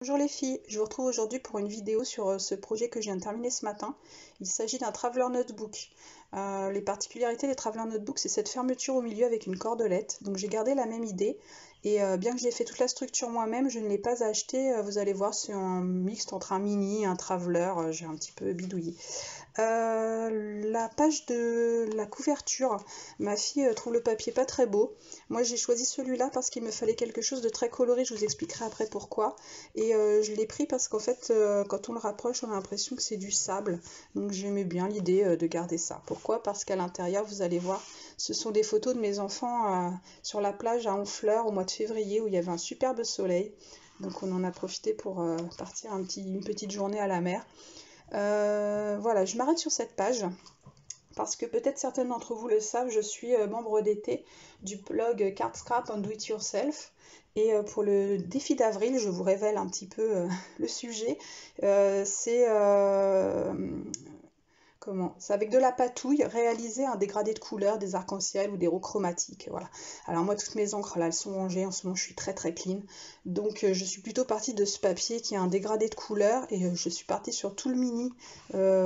Bonjour les filles, je vous retrouve aujourd'hui pour une vidéo sur ce projet que je viens de terminer ce matin. Il s'agit d'un Traveler Notebook. Les particularités des Traveler Notebook, c'est cette fermeture au milieu avec une cordelette. Donc j'ai gardé la même idée et bien que j'ai fait toute la structure moi-même, je ne l'ai pas acheté. Vous allez voir, c'est un mixte entre un mini et un Traveler. J'ai un petit peu bidouillé. La page de la couverture, ma fille trouve le papier pas très beau. Moi j'ai choisi celui-là parce qu'il me fallait quelque chose de très coloré, je vous expliquerai après pourquoi. Et je l'ai pris parce qu'en fait quand on le rapproche on a l'impression que c'est du sable. Donc j'aimais bien l'idée de garder ça. Pourquoi? Parce qu'à l'intérieur vous allez voir, ce sont des photos de mes enfants sur la plage à Honfleur au mois de février où il y avait un superbe soleil. Donc on en a profité pour partir une petite journée à la mer. Voilà, je m'arrête sur cette page parce que peut-être certains d'entre vous le savent, je suis membre d'été du blog Card Scrap and Do It Yourself. Et pour le défi d'avril, je vous révèle un petit peu le sujet. C'est avec de la patouille, réaliser un dégradé de couleurs, des arcs-en-ciel ou des roues chromatiques. Voilà. Alors moi, toutes mes encres là, elles sont rangées. En ce moment, je suis très clean. Donc je suis plutôt partie de ce papier qui a un dégradé de couleurs et je suis partie sur tout le mini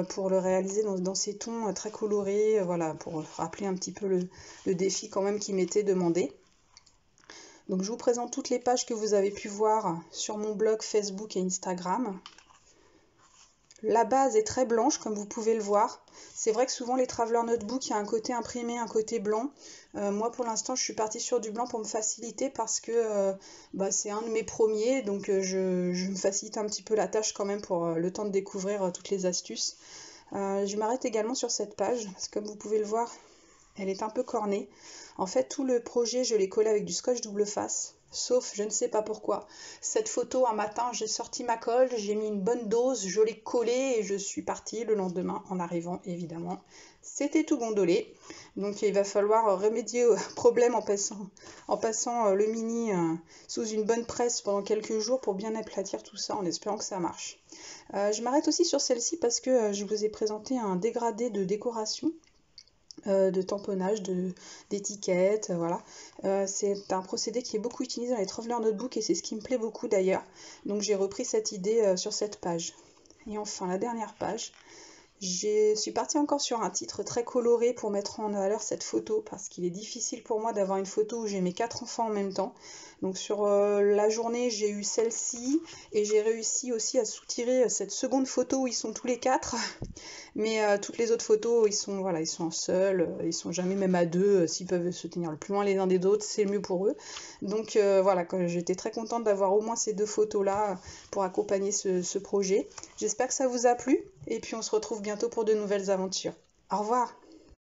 pour le réaliser dans ces tons très colorés. Voilà, pour rappeler un petit peu le défi quand même qui m'était demandé. Donc je vous présente toutes les pages que vous avez pu voir sur mon blog Facebook et Instagram. La base est très blanche, comme vous pouvez le voir. C'est vrai que souvent les Traveler Notebook, il y a un côté imprimé, un côté blanc. Moi, pour l'instant, je suis partie sur du blanc pour me faciliter parce que c'est un de mes premiers. Donc, je me facilite un petit peu la tâche quand même pour le temps de découvrir toutes les astuces. Je m'arrête également sur cette page parce que comme vous pouvez le voir, elle est un peu cornée. En fait, tout le projet, je l'ai collé avec du scotch double face. Sauf, je ne sais pas pourquoi. Cette photo, un matin, j'ai sorti ma colle, j'ai mis une bonne dose, je l'ai collée et je suis partie le lendemain en arrivant, évidemment. C'était tout gondolé. Donc il va falloir remédier au problème en passant le mini sous une bonne presse pendant quelques jours pour bien aplatir tout ça en espérant que ça marche. Je m'arrête aussi sur celle-ci parce que je vous ai présenté un dégradé de décoration. De tamponnage, d'étiquettes, voilà. C'est un procédé qui est beaucoup utilisé dans les Traveler Notebook et c'est ce qui me plaît beaucoup d'ailleurs. Donc j'ai repris cette idée sur cette page. Et enfin la dernière page, je suis partie encore sur un titre très coloré pour mettre en valeur cette photo parce qu'il est difficile pour moi d'avoir une photo où j'ai mes 4 enfants en même temps. Donc sur la journée j'ai eu celle-ci et j'ai réussi aussi à soutirer cette seconde photo où ils sont tous les 4. Mais toutes les autres photos ils sont seuls, ils sont jamais même à deux, s'ils peuvent se tenir le plus loin les uns des autres c'est le mieux pour eux. Donc voilà, j'étais très contente d'avoir au moins ces deux photos là pour accompagner ce projet. J'espère que ça vous a plu et puis on se retrouve bientôt pour de nouvelles aventures. Au revoir!